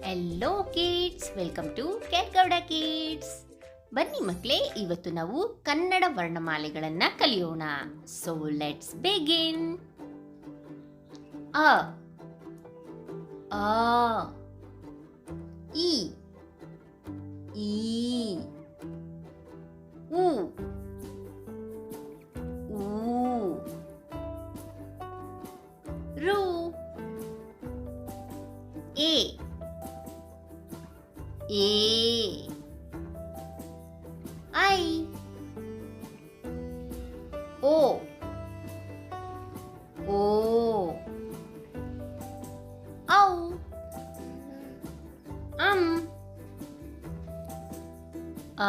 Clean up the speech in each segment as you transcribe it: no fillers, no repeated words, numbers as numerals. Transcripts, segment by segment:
Hello kids, welcome to ಕ್ಯಾಟ್ಗೌಡ kids. ಬನ್ನಿ ಮಕ್ಕಳೇ, ಇವತ್ತು ನಾವು ಕನ್ನಡ ವರ್ಣಮಾಲೆಗಳನ್ನು ಕಲಿಯೋಣ. So let's begin. ಅ ಆ ಇ ಈ ಉ ಊ ರು A A I O O Au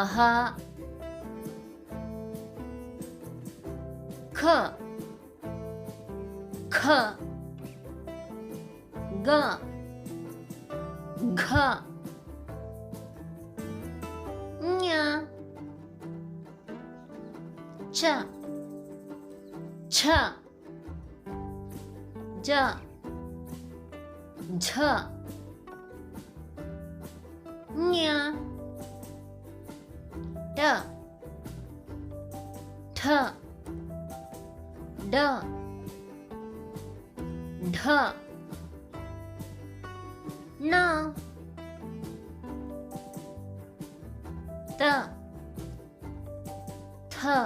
Aha K K G G nya cha cha ja jha nya da tha da dha na ta tha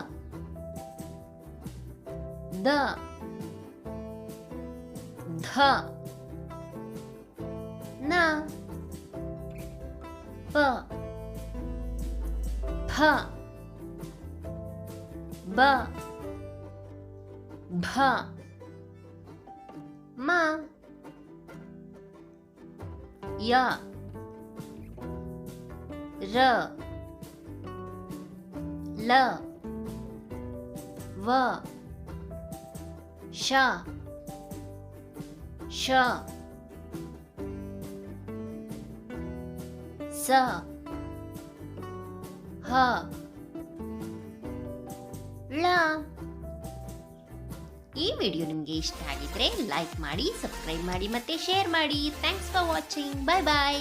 da dha na pa pha ba bha ma ya ra la va sha sha sa ha la. ಈ video ನಿಮಗೆ ಇಷ್ಟ ಆಗಿದ್ರೆ like ಮಾಡಿ, subscribe ಮಾಡಿ ಮತ್ತೆ share ಮಾಡಿ. Thanks for watching. Bye bye.